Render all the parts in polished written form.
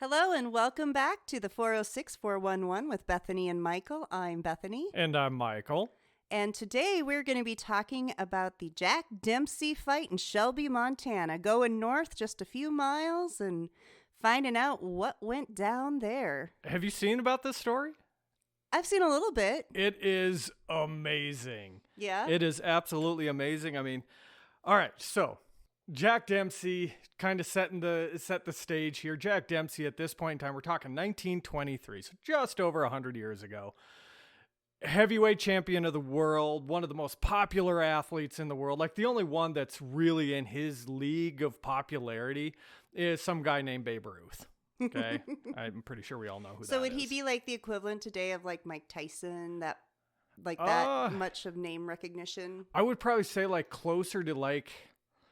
Hello and welcome back to the 406-411 with Bethany and Michael. I'm Bethany. And I'm Michael. And today we're going to be talking about the Jack Dempsey fight in Shelby, Montana, going north just a few miles and finding out what went down there. Have you seen about this story? I've seen a little bit. It is amazing. Yeah? It is absolutely amazing. I mean, all right, so Jack Dempsey kind of set the stage here. Jack Dempsey at this point in time, we're talking 1923, so just over 100 years ago. Heavyweight champion of the world, one of the most popular athletes in the world. Like the only one that's really in his league of popularity is some guy named Babe Ruth. Okay? I'm pretty sure we all know who that is. So would he be like the equivalent today of like Mike Tyson, that much of name recognition? I would probably say like closer to like,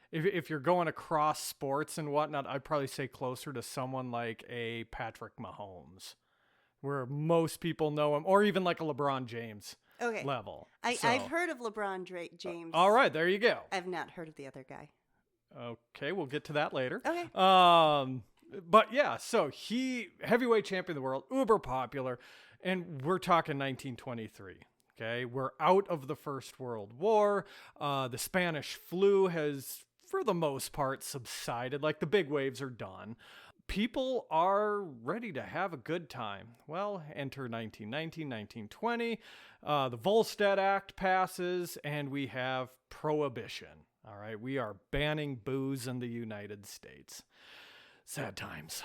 if you're going across sports and whatnot, I'd probably say closer to someone like a Patrick Mahomes, where most people know him, or even like a LeBron James level. I've heard of LeBron James. All right, there you go. I've not heard of the other guy. Okay, we'll get to that later. Okay. But yeah, so he, heavyweight champion of the world, uber popular, and we're talking 1923. Okay, we're out of the First World War. The Spanish flu has, for the most part, subsided. Like the big waves are done. People are ready to have a good time. Well, enter 1919, 1920. The Volstead Act passes, and we have prohibition. All right, we are banning booze in the United States. Sad times.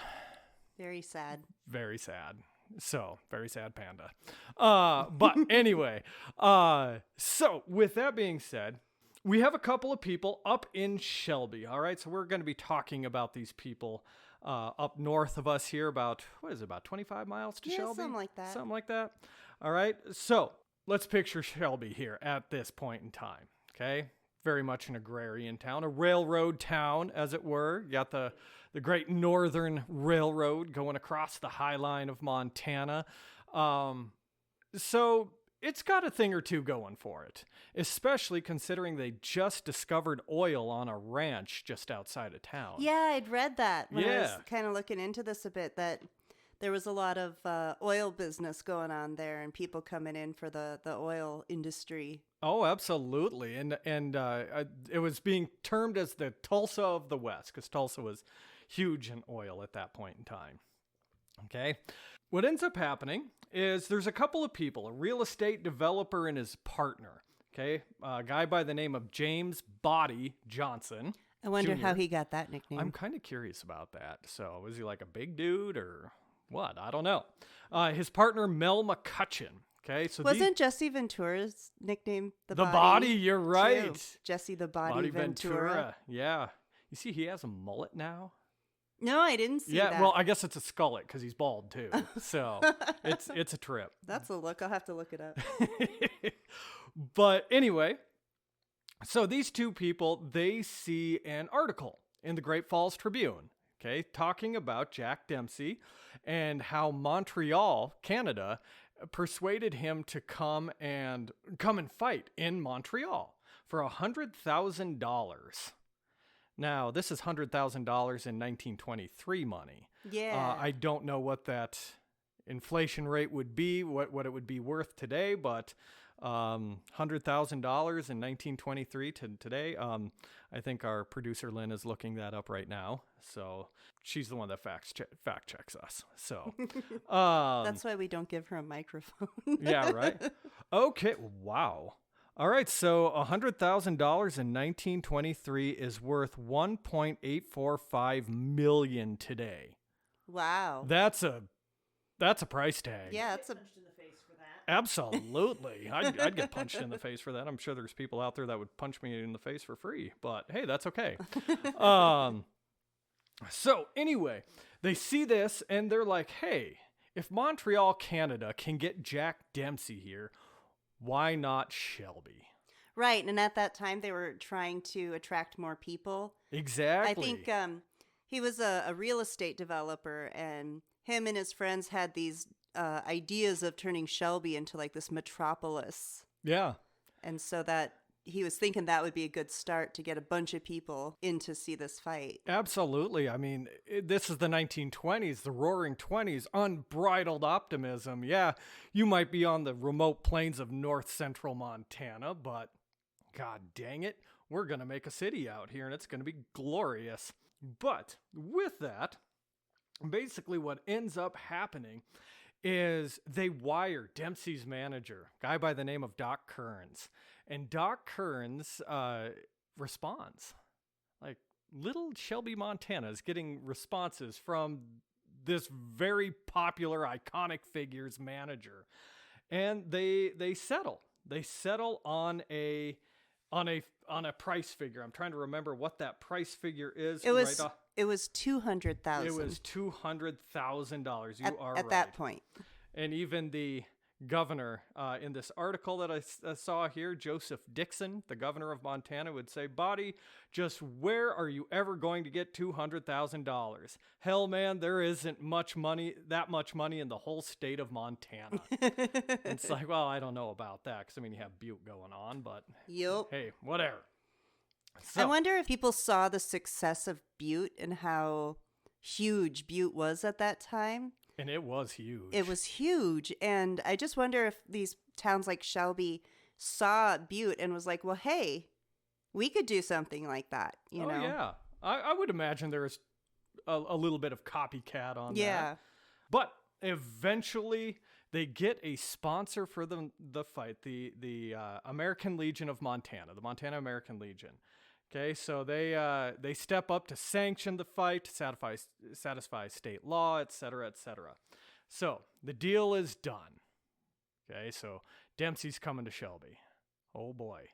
Very sad. Very sad. So, very sad panda. But anyway, so with that being said, we have a couple of people up in Shelby. All right, so we're going to be talking about these people up north of us here, about 25 miles to Shelby? Something like that. Something like that. All right, so let's picture Shelby here at this point in time, okay? Very much an agrarian town, a railroad town, as it were. You got the Great Northern Railroad going across the High Line of Montana. So it's got a thing or two going for it, especially considering they just discovered oil on a ranch just outside of town. Yeah, I'd read that when I was kind of looking into this a bit, that there was a lot of oil business going on there and people coming in for the oil industry. Oh, absolutely. And it was being termed as the Tulsa of the West, because Tulsa was huge in oil at that point in time. Okay. What ends up happening is there's a couple of people, a real estate developer and his partner. Okay. A guy by the name of James Body Johnson. I wonder Jr. how he got that nickname. I'm kind of curious about that. So was he like a big dude or what? I don't know. His partner, Mel McCutcheon. Okay, so wasn't Jesse Ventura's nickname the Body? You're right. Too. Jesse the Body Ventura. Yeah. You see, he has a mullet now. No, I didn't see that. Yeah, well, I guess it's a skullet because he's bald too. So it's a trip. That's a look. I'll have to look it up. But anyway, so these two people, they see an article in the Great Falls Tribune, okay, talking about Jack Dempsey and how Montreal, Canada, persuaded him to come and fight in Montreal for $100,000. Now, this is $100,000 in 1923 money. Yeah. I don't know what that inflation rate would be, what it would be worth today, but $100,000 in 1923 to today. I think our producer Lynn is looking that up right now. So she's the one that fact checks us. So that's why we don't give her a microphone. Yeah, right. Okay. Wow. All right. So $100,000 in 1923 is worth $1.845 million today. Wow. That's a price tag. Yeah, it's Absolutely. I'd get punched in the face for that. I'm sure there's people out there that would punch me in the face for free, but hey, that's okay. So anyway, they see this and they're like, hey, if Montreal, Canada can get Jack Dempsey here, why not Shelby? Right. And at that time, they were trying to attract more people. Exactly. I think he was a real estate developer, and him and his friends had these ideas of turning Shelby into like this metropolis. Yeah. And so that he was thinking that would be a good start to get a bunch of people in to see this fight. Absolutely. I mean, this is the 1920s, the roaring 20s, unbridled optimism. Yeah, you might be on the remote plains of north central Montana, but God dang it, we're going to make a city out here and it's going to be glorious. But with that, basically what ends up happening is they wire Dempsey's manager, a guy by the name of Doc Kearns. And Doc Kearns responds. Like, little Shelby, Montana is getting responses from this very popular, iconic figure's manager. And they settle. They settle on a price figure. I'm trying to remember what that price figure is. It was $200,000. It was $200,000. You are right. At that point. And even the governor in this article that I saw here, Joseph Dixon, the governor of Montana, would say, "Buddy, just where are you ever going to get $200,000? Hell, man, there isn't that much money in the whole state of Montana." It's like, well, I don't know about that because, I mean, you have Butte going on, but hey, whatever. So, I wonder if people saw the success of Butte and how huge Butte was at that time. And it was huge. It was huge. And I just wonder if these towns like Shelby saw Butte and was like, well, hey, we could do something like that, you know? Yeah. I would imagine there's a little bit of copycat on that. But eventually they get a sponsor for the fight, the American Legion of Montana, the Montana American Legion. Okay, so they step up to sanction the fight, to satisfy state law, et cetera, et cetera. So the deal is done. Okay, so Dempsey's coming to Shelby. Oh boy.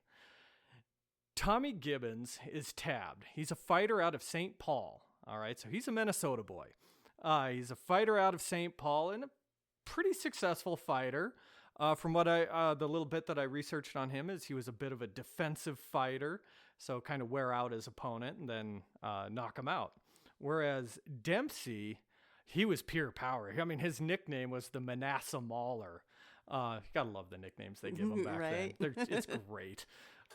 Tommy Gibbons is tabbed. He's a fighter out of St. Paul. All right, so he's a Minnesota boy. He's a fighter out of St. Paul and a pretty successful fighter. From what the little bit that I researched on him is he was a bit of a defensive fighter. So kind of wear out his opponent and then knock him out. Whereas Dempsey, he was pure power. I mean, his nickname was the Manasseh Mauler. You gotta love the nicknames they give him back right? then. It's great.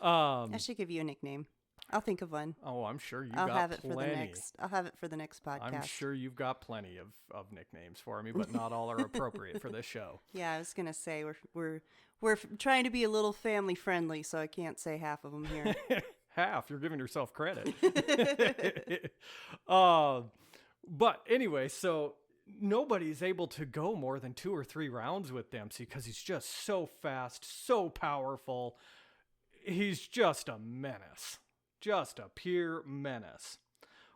I should give you a nickname. I'll think of one. Oh, I'm sure I'll got have it plenty. for the next. I'll have it for the next podcast. I'm sure you've got plenty of nicknames for me, but not all are appropriate for this show. Yeah, I was gonna say we're trying to be a little family friendly, so I can't say half of them here. Half, you're giving yourself credit. But anyway, so nobody's able to go more than 2 or 3 rounds with Dempsey because he's just so fast, so powerful. He's just a menace, just a pure menace.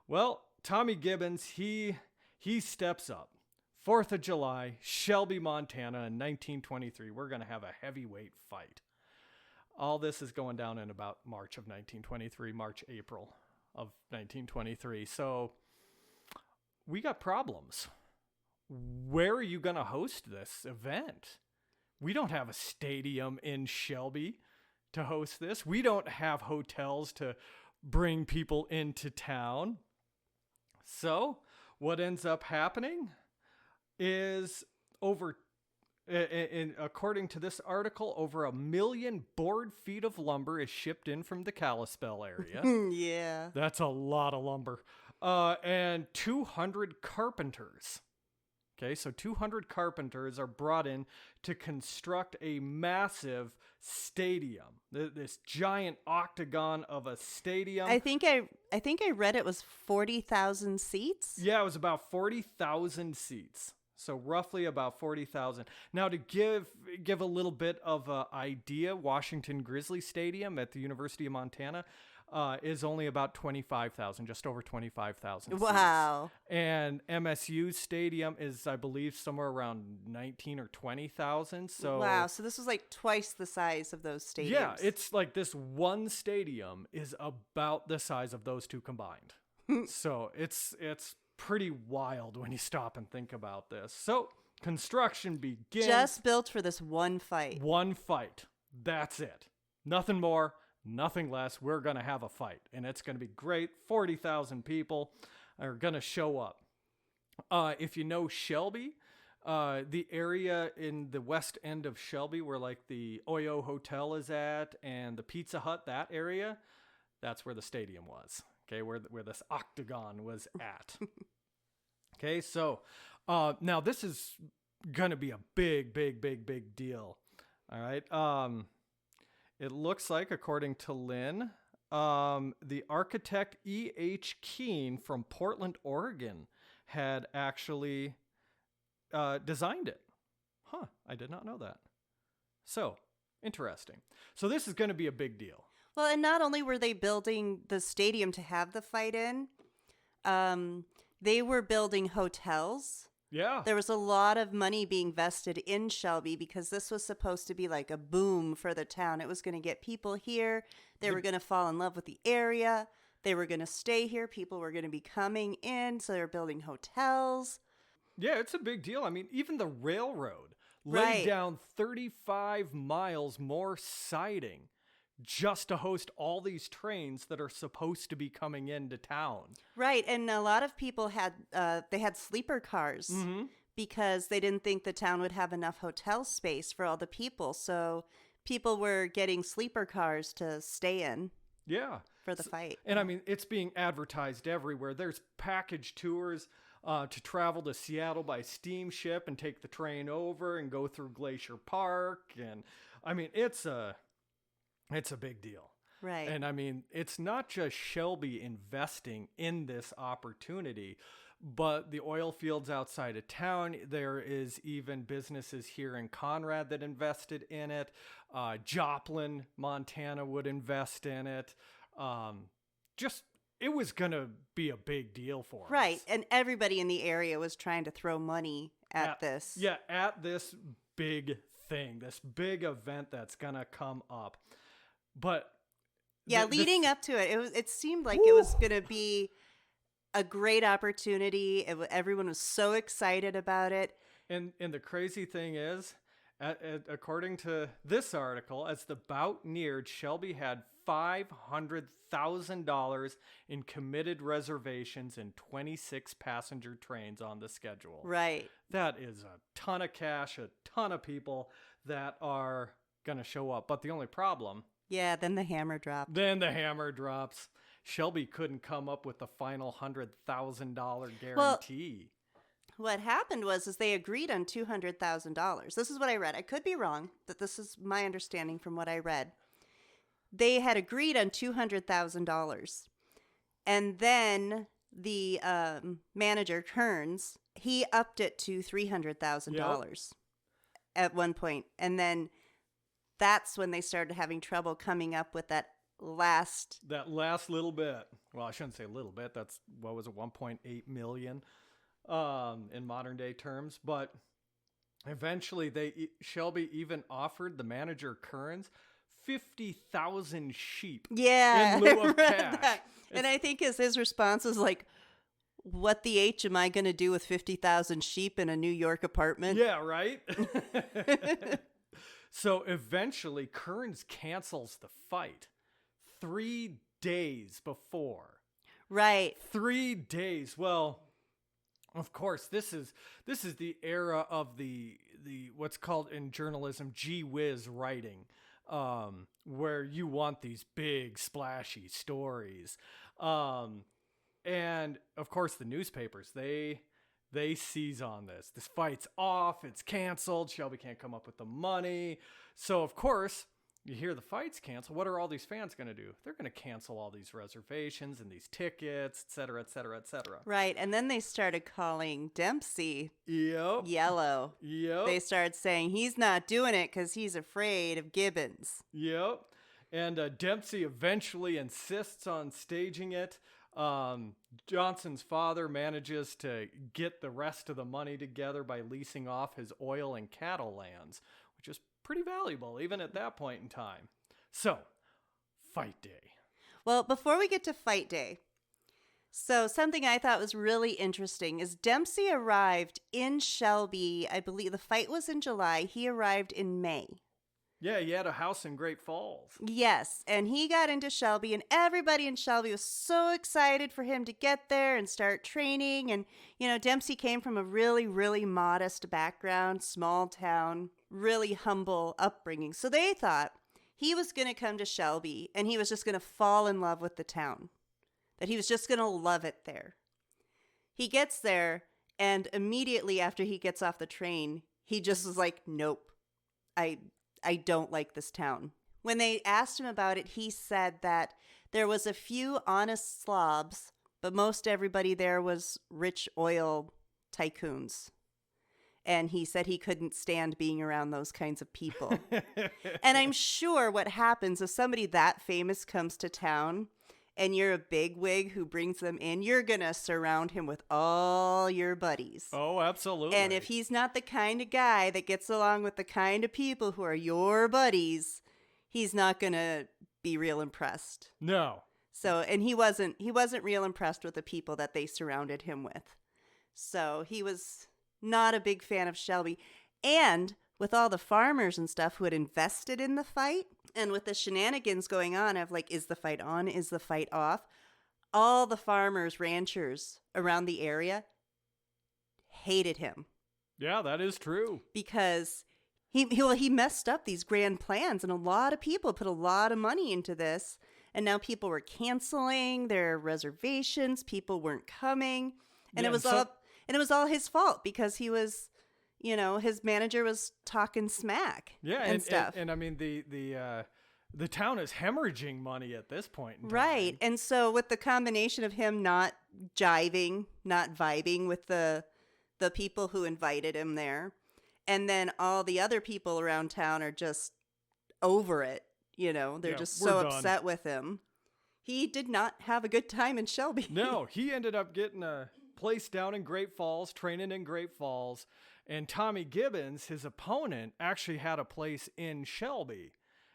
Well, Tommy Gibbons, he steps up. 4th of July, Shelby, Montana in 1923. We're going to have a heavyweight fight. All this is going down in about March of 1923, April of 1923. So we got problems. Where are you going to host this event? We don't have a stadium in Shelby to host this. We don't have hotels to bring people into town. So what ends up happening is according to this article, over 1 million board feet of lumber is shipped in from the Kalispell area. Yeah. That's a lot of lumber. And 200 carpenters. Okay, so 200 carpenters are brought in to construct a massive stadium. This giant octagon of a stadium. I think I read it was 40,000 seats. Yeah, it was about 40,000 seats. So roughly about 40,000. Now to give a little bit of an idea, Washington Grizzly Stadium at the University of Montana is only about 25,000, just over 25,000 Wow. seats. And MSU Stadium is, I believe, somewhere around 19 or 20,000. So wow, so this was like twice the size of those stadiums. Yeah, it's like this one stadium is about the size of those two combined. So it's pretty wild when you stop and think about this. So construction begins. Just built for this one fight. One fight. That's it. Nothing more, nothing less. We're going to have a fight, and it's going to be great. 40,000 people are going to show up. If you know Shelby, the area in the west end of Shelby where like the Oyo Hotel is at and the Pizza Hut, that area, that's where the stadium was. Okay, where this octagon was at. Okay, so now this is going to be a big deal. All right. It looks like, according to Lynn, the architect E.H. Keene from Portland, Oregon, had actually designed it. Huh, I did not know that. So, interesting. So this is going to be a big deal. Well, and not only were they building the stadium to have the fight in, they were building hotels. Yeah. There was a lot of money being vested in Shelby because this was supposed to be like a boom for the town. It was going to get people here. They were going to fall in love with the area. They were going to stay here. People were going to be coming in. So they were building hotels. Yeah, it's a big deal. I mean, even the railroad Right. laid down 35 miles more siding just to host all these trains that are supposed to be coming into town. Right. And a lot of people had sleeper cars because they didn't think the town would have enough hotel space for all the people. So people were getting sleeper cars to stay in. Yeah. For the fight. And I mean, it's being advertised everywhere. There's package tours to travel to Seattle by steamship and take the train over and go through Glacier Park. And I mean, it's a big deal. Right. And I mean, it's not just Shelby investing in this opportunity, but the oil fields outside of town. There is even businesses here in Conrad that invested in it. Joplin, Montana would invest in it. It was going to be a big deal for us. Right. And everybody in the area was trying to throw money at this. Yeah, at this big thing, this big event that's going to come up. But yeah, leading up to it, it seemed like it was going to be a great opportunity. Everyone was so excited about it. And the crazy thing is, according to this article, as the bout neared, Shelby had $500,000 in committed reservations and 26 passenger trains on the schedule. Right. That is a ton of cash, a ton of people that are going to show up. But the only problem... Yeah, then the hammer dropped. Shelby couldn't come up with the final $100,000 guarantee. What happened was they agreed on $200,000. This is what I read. I could be wrong, but this is my understanding from what I read. They had agreed on $200,000. And then the manager, Kearns, he upped it to $300,000 at one point. And then that's when they started having trouble coming up with that last little bit. Well, I shouldn't say little bit. That's, what was it, 1.8 million in modern day terms. But eventually Shelby even offered the manager Kearns 50,000 sheep in lieu of cash. That. And I think his response was like, what the H am I going to do with 50,000 sheep in a New York apartment? Yeah, right? So eventually Kearns cancels the fight 3 days before. Right. 3 days. Well, of course, this is the era of the what's called in journalism gee whiz writing, where you want these big splashy stories, and of course the newspapers they seize on this. This fight's off. It's canceled. Shelby can't come up with the money. So of course you hear the fight's canceled. What are all these fans going to do? They're going to cancel all these reservations and these tickets, et cetera, et cetera, et cetera. Right. And then they started calling Dempsey yellow. Yep. They started saying he's not doing it because he's afraid of Gibbons. Yep. And Dempsey eventually insists on staging it. Johnson's father manages to get the rest of the money together by leasing off his oil and cattle lands, which is pretty valuable even at that point in time. So, fight day. Well, before we get to fight day, so something I thought was really interesting is Dempsey arrived in Shelby. I believe the fight was in July. He arrived in May. Yeah, he had a house in Great Falls. Yes, and he got into Shelby, and everybody in Shelby was so excited for him to get there and start training. And, Dempsey came from a really, really modest background, small town, really humble upbringing. So they thought he was going to come to Shelby, and he was just going to fall in love with the town, that he was just going to love it there. He gets there, and immediately after he gets off the train, he just was like, nope, I don't like this town. When they asked him about it, he said that there was a few honest slobs, but most everybody there was rich oil tycoons. And he said he couldn't stand being around those kinds of people. And I'm sure what happens if somebody that famous comes to town and you're a bigwig who brings them in, you're going to surround him with all your buddies. Oh, absolutely. And if he's not the kind of guy that gets along with the kind of people who are your buddies, he's not going to be real impressed. No. So, and he wasn't real impressed with the people that they surrounded him with. So he was not a big fan of Shelby. And with all the farmers and stuff who had invested in the fight, and with the shenanigans going on of like, is the fight on? Is the fight off? All the farmers, ranchers around the area hated him. Yeah, that is true. Because he messed up these grand plans, and a lot of people put a lot of money into this, and now people were canceling their reservations. People weren't coming, and Yeah, it was all his fault because he was, his manager was talking smack. Yeah, and stuff. And I mean the town is hemorrhaging money at this point in time. Right. And so with the combination of him not jiving, not vibing with the people who invited him there, and then all the other people around town are just over it, they're just so upset with him. He did not have a good time in Shelby. No, he ended up getting a place down in Great Falls, training in Great Falls, and Tommy Gibbons, his opponent, actually had a place in Shelby.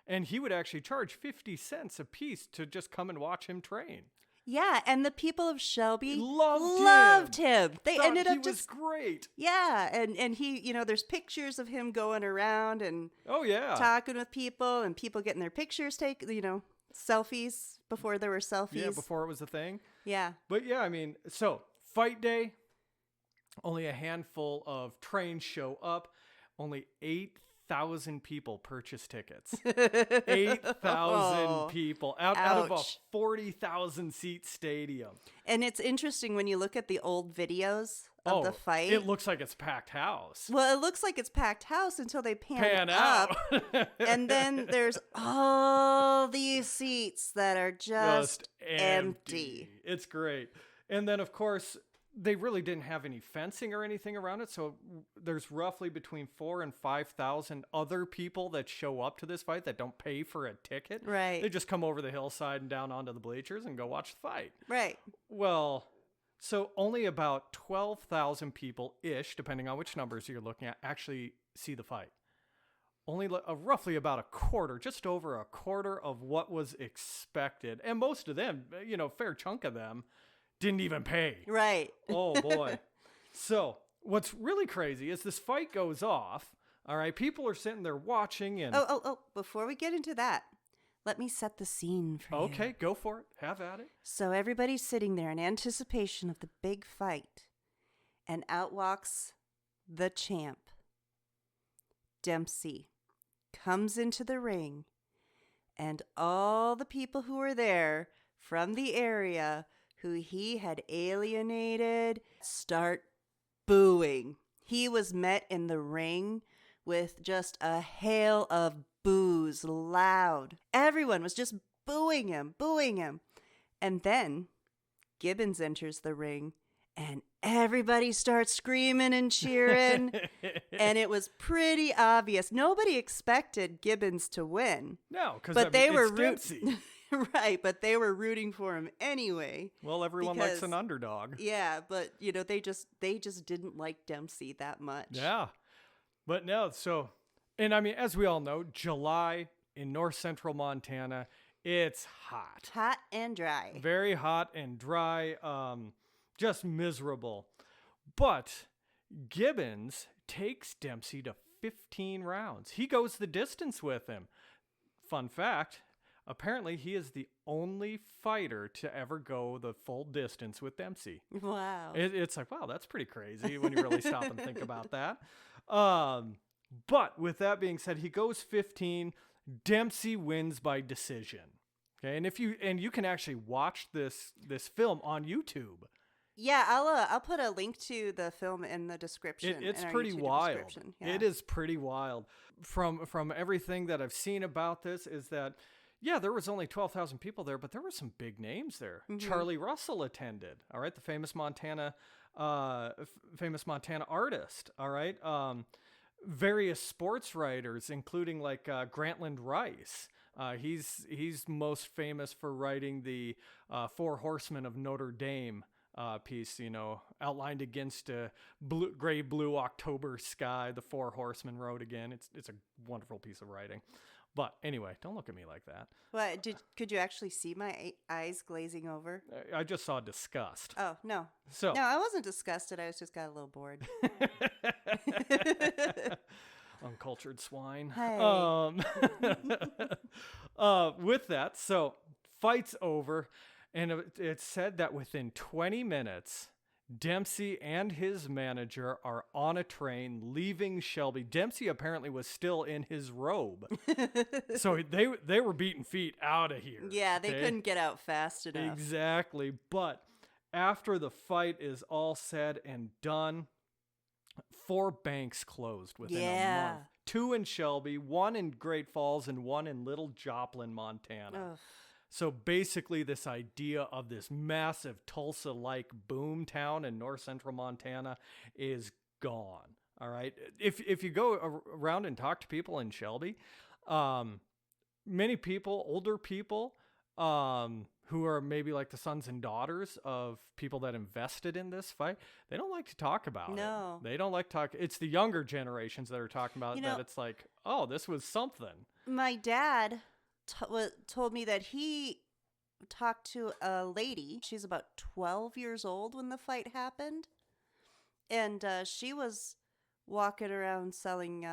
And he would actually charge 50 cents a piece to just come and watch him train. Yeah, and the people of Shelby loved him. They Thought ended up he was great. Yeah, and he, there's pictures of him going around and talking with people, and people getting their pictures taken, selfies before there were selfies. Yeah, before it was a thing. Yeah. But yeah, I mean, so fight day, only a handful of trains show up. Only 8,000 people purchase tickets. 8,000 people out of a 40,000 seat stadium. And it's interesting when you look at the old videos of the fight. It looks like it's packed house. Well, it looks like it's packed house until they pan up. And then there's all these seats that are just empty. It's great. And then, of course, they really didn't have any fencing or anything around it. So there's roughly between 4,000 and 5,000 other people that show up to this fight that don't pay for a ticket. Right. They just come over the hillside and down onto the bleachers and go watch the fight. Right. Well, so only about 12,000 people-ish, depending on which numbers you're looking at, actually see the fight. Only roughly about a quarter, just over a quarter of what was expected. And most of them, fair chunk of them, didn't even pay. Right. Oh, boy. So what's really crazy is this fight goes off. All right. People are sitting there watching. And Oh, before we get into that, let me set the scene for you. Okay, go for it. Have at it. So everybody's sitting there in anticipation of the big fight. And out walks the champ. Dempsey comes into the ring. And all the people who were there from the area who he had alienated start booing. He was met in the ring with just a hail of boos, loud. Everyone was just booing him. And then Gibbons enters the ring, and everybody starts screaming and cheering. And it was pretty obvious. Nobody expected Gibbons to win. No, because it's Dempsey. Right, but they were rooting for him anyway. Well, everyone likes an underdog. Yeah, but they just didn't like Dempsey that much. Yeah. But no, so, and I mean, as we all know, July in north central Montana, it's hot. Hot and dry. Very hot and dry, just miserable. But Gibbons takes Dempsey to 15 rounds. He goes the distance with him. Fun fact, apparently he is the only fighter to ever go the full distance with Dempsey. Wow. It's like, wow, that's pretty crazy when you really stop and think about that. But with that being said, he goes 15. Dempsey wins by decision. Okay, and you can actually watch this film on YouTube. Yeah, I'll put a link to the film in the description. It's in our pretty YouTube wild. description. Yeah. It is pretty wild. From everything that I've seen about this is that, yeah, there was only 12,000 people there, but there were some big names there. Mm-hmm. Charlie Russell attended. All right, the famous Montana artist. All right, various sports writers, including like Grantland Rice. He's most famous for writing the Four Horsemen of Notre Dame piece, outlined against a gray blue October sky. The Four Horsemen wrote again. It's a wonderful piece of writing. But anyway, don't look at me like that. What could you actually see my eyes glazing over? I just saw disgust. Oh no, So no, I wasn't disgusted. I just got a little bored. Uncultured swine. Hey. With that, so fight's over, and it's said that within 20 minutes, Dempsey and his manager are on a train leaving Shelby. Dempsey apparently was still in his robe. So they were beating feet out of here. Yeah, they couldn't get out fast enough. Exactly. But after the fight is all said and done, 4 banks closed within a month. 2 in Shelby, 1 in Great Falls, and 1 in Little Joplin, Montana. Ugh. So basically this idea of this massive Tulsa-like boom town in north central Montana is gone. All right. If you go around and talk to people in Shelby, many people, older people, who are maybe like the sons and daughters of people that invested in this fight, they don't like to talk about No. it. They don't like to talk. It's the younger generations that are talking about that. It's like, oh, this was something. My dad told me that he talked to a lady. She's about 12 years old when the fight happened. And she was walking around selling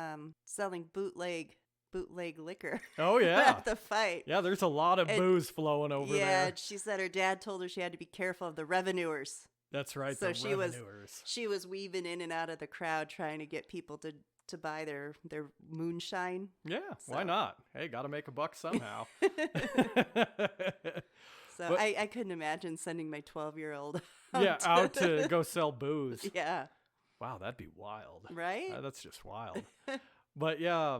bootleg liquor. Oh, yeah. At the fight. Yeah, there's a lot of booze flowing over there. Yeah, she said her dad told her she had to be careful of the revenuers. That's right, So the she revenuers. she was weaving in and out of the crowd trying to get people to buy their moonshine. Yeah, why not? Hey, got to make a buck somehow. So I couldn't imagine sending my 12-year-old out to go sell booze. Yeah. Wow, that'd be wild. Right? That's just wild. But yeah,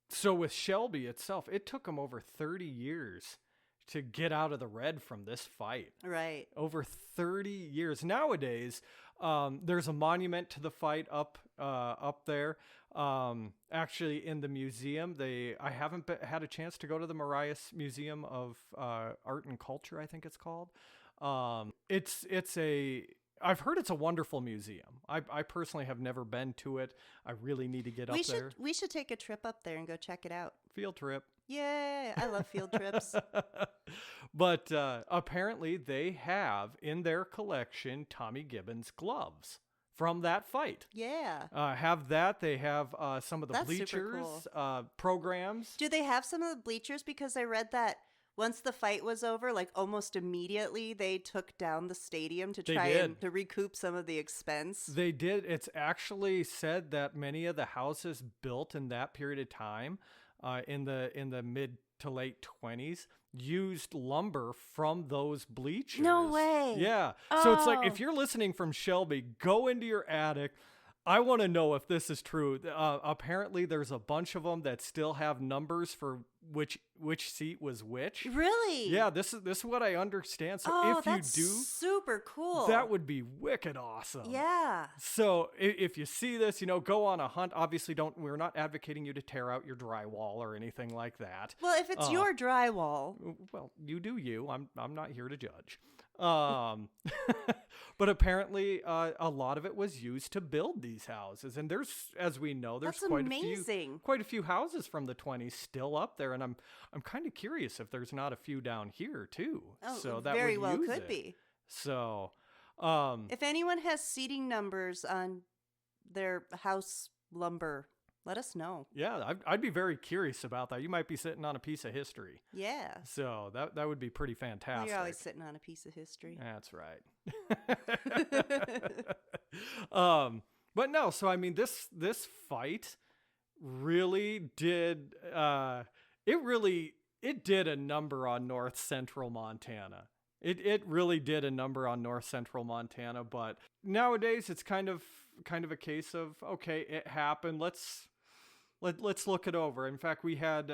so with Shelby itself, it took him over 30 years to get out of the red from this fight. Right. Over 30 years. Nowadays, there's a monument to the fight up there. Actually, in the museum, I haven't had a chance to go to the Marias Museum of Art and Culture, I think it's called. I've heard it's a wonderful museum. I personally have never been to it. I really need to get up there. We should take a trip up there and go check it out. Field trip. Yay! I love field trips. But apparently they have in their collection Tommy Gibbons gloves from that fight. Yeah. Have that. They have some of the That's super bleachers, cool. programs. Do they have some of the bleachers? Because I read that once the fight was over, like almost immediately, they took down the stadium to try and to recoup some of the expense. They did. It's actually said that many of the houses built in that period of time, in the mid to late 20s, used lumber from those bleachers. No way. Yeah. So it's like, if you're listening from Shelby, go into your attic. I want to know if this is true. Apparently, there's a bunch of them that still have numbers for which seat was which. Really? Yeah, this is what I understand. So if that's you do, super cool. that would be wicked awesome. Yeah. So if you see this, go on a hunt. Obviously, we're not advocating you to tear out your drywall or anything like that. Well, if it's your drywall, well, you do you. I'm not here to judge. But apparently, a lot of it was used to build these houses, and as we know, there's that's amazing. quite a few houses from the 20s still up there, and I'm kind of curious if there's not a few down here too. Oh, so that very would well use could it. be. So, if anyone has seating numbers on their house lumber, let us know. Yeah, I'd be very curious about that. You might be sitting on a piece of history. Yeah. So that would be pretty fantastic. Well, you're always sitting on a piece of history. That's right. But no, so I mean, this fight really did, it did a number on North Central Montana. It really did a number on North Central Montana, but nowadays it's kind of a case of, okay, it happened. Let's look it over. In fact, we had,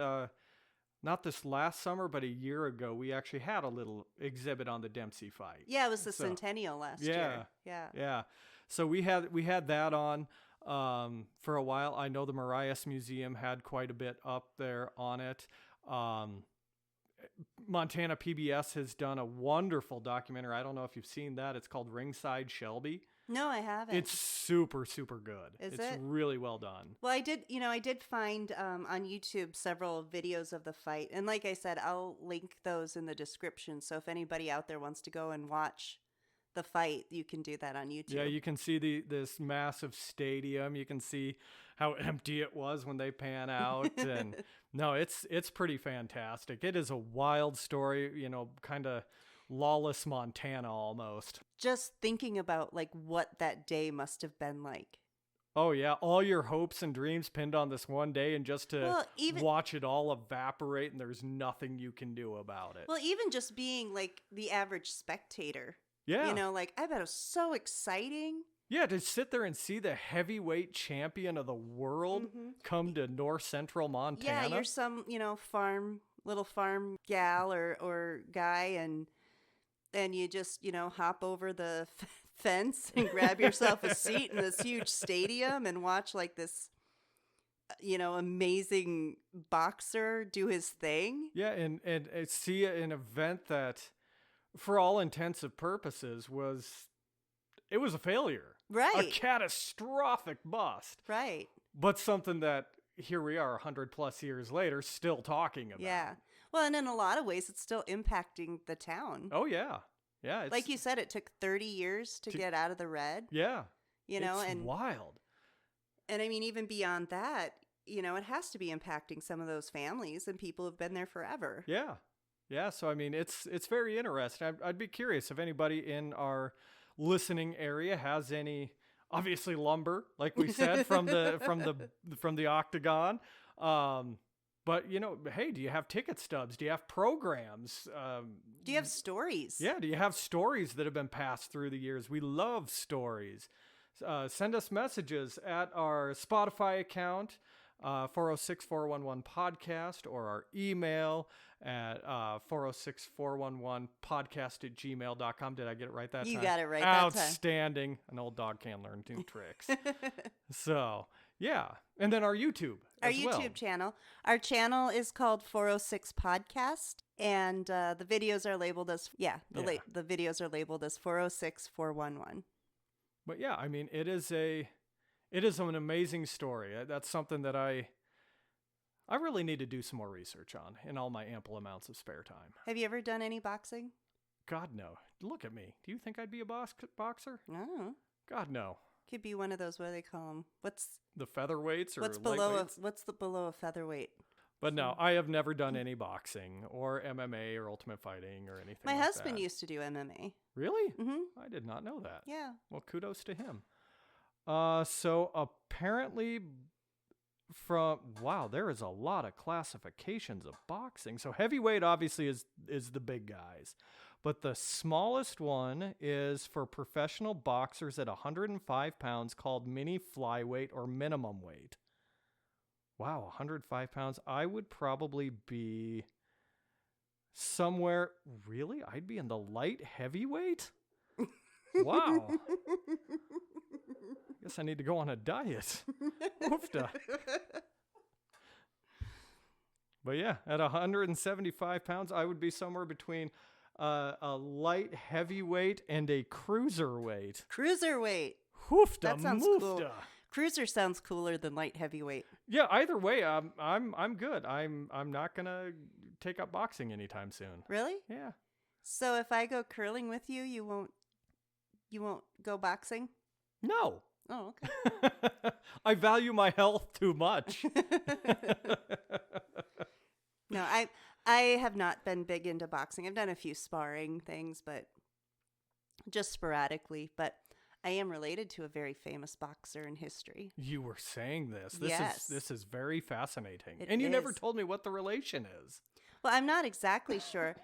not this last summer, but a year ago, we actually had a little exhibit on the Dempsey fight. Yeah, it was the centennial last year. Yeah. So we had that on for a while. I know the Marias Museum had quite a bit up there on it. Montana PBS has done a wonderful documentary. I don't know if you've seen that. It's called Ringside Shelby. No, I haven't. It's super, super good. Is it's it? really well done. Well, I did find on YouTube several videos of the fight. And like I said, I'll link those in the description. So if anybody out there wants to go and watch the fight, you can do that on YouTube. Yeah, you can see this massive stadium. You can see how empty it was when they pan out. And no, it's pretty fantastic. It is a wild story, kind of lawless Montana almost. Just thinking about like what that day must have been like. Oh yeah, all your hopes and dreams pinned on this one day, and just to watch it all evaporate, and there's nothing you can do about it. Well, even just being like the average spectator. Yeah. I bet it was so exciting. Yeah, to sit there and see the heavyweight champion of the world come to North Central Montana. Yeah, you're some, little farm gal or guy, and you just, hop over the fence and grab yourself a seat in this huge stadium and watch like this, amazing boxer do his thing. Yeah, and see an event that, for all intents and purposes, was a failure. Right. A catastrophic bust. Right. But something that here we are 100 plus years later still talking about. Yeah. Well, and in a lot of ways, it's still impacting the town. Oh, yeah. Yeah. Like you said, it took 30 years to get out of the red. Yeah. It's wild. And I mean, even beyond that, it has to be impacting some of those families and people who've been there forever. Yeah. Yeah. So, I mean, it's very interesting. I'd be curious if anybody in our listening area has any, obviously lumber, like we said, from the Octagon. But, hey, do you have ticket stubs? Do you have programs? Do you have stories? Yeah, do you have stories that have been passed through the years? We love stories. Send us messages at our Spotify account, 406-411-podcast, or our email at 406-411-podcast@gmail.com. Did I get it right that time? You got it right that time. Outstanding. An old dog can learn new tricks. So, yeah. And then our YouTube as well. Our YouTube channel. Our channel is called 406 Podcast, and the videos are labeled as, the videos are labeled as 406-411. But yeah, I mean, it is an amazing story. That's something that I really need to do some more research on in all my ample amounts of spare time. Have you ever done any boxing? God, no. Look at me. Do you think I'd be a boxer? No. God, no. Could be one of those, what do they call them? What's the featherweights or what's below a featherweight? But no, I have never done any boxing or MMA or ultimate fighting or anything. My like husband that. used to do MMA. Really? Mm-hmm. I did not know that. Yeah. Well, kudos to him. So apparently there is a lot of classifications of boxing. So heavyweight obviously is the big guys. But the smallest one is for professional boxers at 105 pounds, called mini flyweight or minimum weight. Wow, 105 pounds. I would probably be somewhere, really? I'd be in the light heavyweight? Wow. Guess I need to go on a diet. Oofda. But yeah, at 175 pounds, I would be somewhere between a light heavyweight and a cruiserweight. Cruiserweight. Hoofda, that sounds moofda. Cool. Cruiser sounds cooler than light heavyweight. Yeah, either way, I'm good. I'm not gonna take up boxing anytime soon. Really? Yeah. So if I go curling with you, you won't go boxing? No. Oh, okay. I value my health too much. No, I have not been big into boxing. I've done a few sparring things, but just sporadically. But I am related to a very famous boxer in history. You were saying this. Yes. This is very fascinating. It and you never is. told me what the relation is. Well, I'm not exactly sure,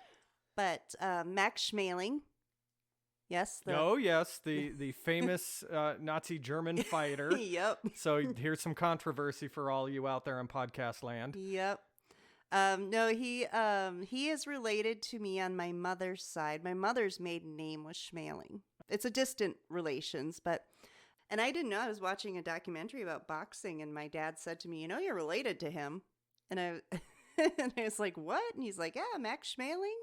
but Max Schmeling. Yes. Oh, yes, the famous Nazi German fighter. Yep. So here's some controversy for all you out there in podcast land. Yep. No, he is related to me on my mother's side. My mother's maiden name was Schmeling. It's a distant relations, and I didn't know. I was watching a documentary about boxing, and my dad said to me, "You know, you're related to him." And I was like, "What?" And he's like, "Yeah, Max Schmeling."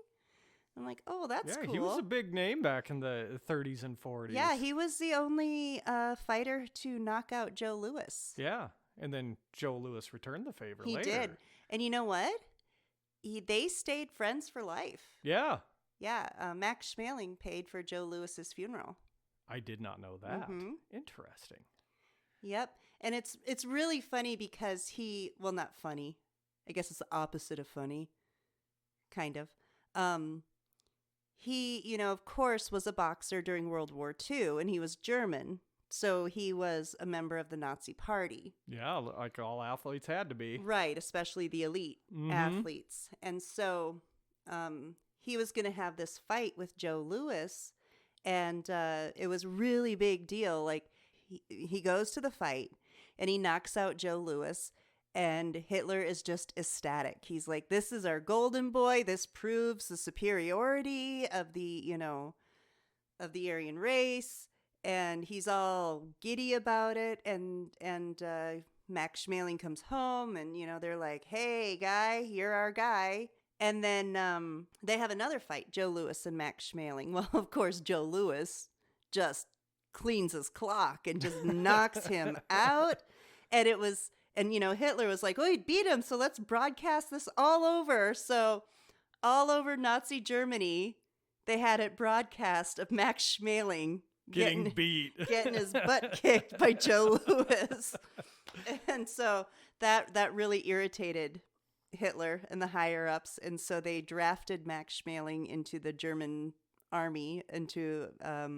I'm like, "Oh, that's cool." He was a big name back in the 30s and 40s. Yeah, he was the only fighter to knock out Joe Louis. Yeah, and then Joe Louis returned the favor later. He did. And you know what? They stayed friends for life. Yeah. Yeah, Max Schmeling paid for Joe Louis's funeral. I did not know that. Mm-hmm. Interesting. Yep. And it's really funny because well, not funny. I guess it's the opposite of funny. Kind of. He, of course, was a boxer during World War II, and he was German. So he was a member of the Nazi Party. Yeah, like all athletes had to be. Right, especially the elite athletes. And so he was going to have this fight with Joe Louis, and it was really big deal. Like, he goes to the fight, and he knocks out Joe Louis, and Hitler is just ecstatic. He's like, "This is our golden boy. This proves the superiority of the, of the Aryan race." And he's all giddy about it. And Max Schmeling comes home, and, they're like, "Hey, guy, you're our guy." And then they have another fight, Joe Louis and Max Schmeling. Well, of course, Joe Louis just cleans his clock and just knocks him out. And Hitler was like, "Oh, he beat him, so let's broadcast this all over." So all over Nazi Germany, they had it broadcast of Max Schmeling Getting beat. getting his butt kicked by Joe Louis. And so that really irritated Hitler and the higher ups. And so they drafted Max Schmeling into the German army, into a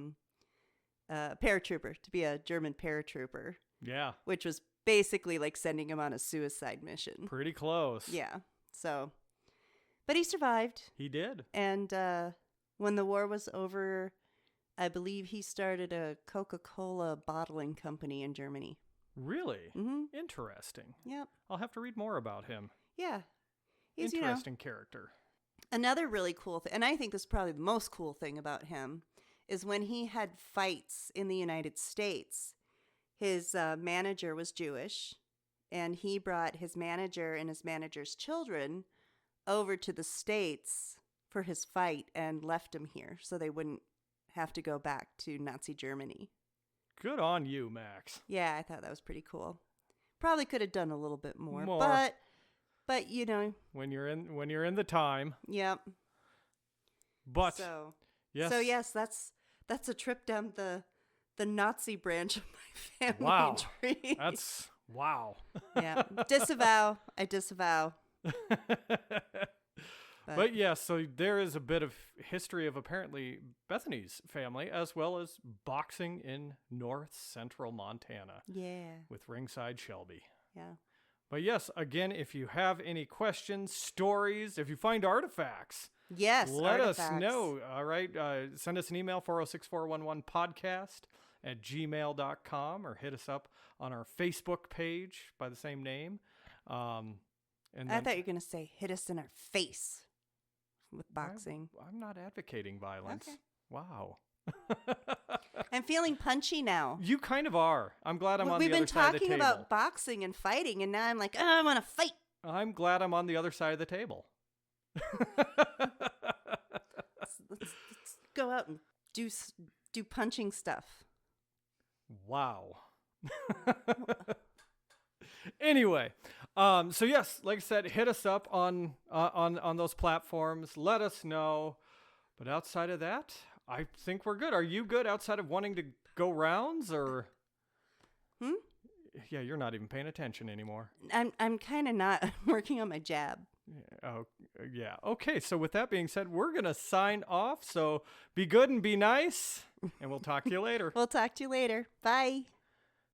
paratrooper, to be a German paratrooper. Yeah. Which was basically like sending him on a suicide mission. Pretty close. Yeah. So, but he survived. He did. And when the war was over, I believe he started a Coca-Cola bottling company in Germany. Really? Mm-hmm. Interesting. Yep. I'll have to read more about him. Yeah. He's, interesting character. Another really cool thing, and I think this is probably the most cool thing about him, is when he had fights in the United States, his manager was Jewish, and he brought his manager and his manager's children over to the States for his fight and left them here so they wouldn't have to go back to Nazi Germany. Good on you, Max. Yeah, I thought that was pretty cool. Probably could have done a little bit more. But when you're in the time. Yep. But yes, that's a trip down the Nazi branch of my family wow. tree. That's wow. Yeah. I disavow. But yeah, so there is a bit of history of apparently Bethany's family, as well as boxing in north central Montana. Yeah. With ringside Shelby. Yeah. But yes, again, if you have any questions, stories, if you find artifacts, yes, let us know. All right. Send us an email, 406-411-podcast@gmail.com, or hit us up on our Facebook page by the same name. And I thought you were going to say hit us in our face with boxing. I'm not advocating violence. Okay. Wow. I'm feeling punchy now. You kind of are. I'm glad I'm on the other side of the We've been talking about boxing and fighting, and now I'm like, I want to fight. I'm glad I'm on the other side of the table. Let's go out and do punching stuff. Wow. Anyway, so yes, like I said, hit us up on those platforms. Let us know. But outside of that, I think we're good. Are you good outside of wanting to go rounds or? Yeah, you're not even paying attention anymore. I'm kind of not working on my jab. Oh, yeah. Okay, so with that being said, we're going to sign off. So be good and be nice, and we'll talk to you later. We'll talk to you later. Bye.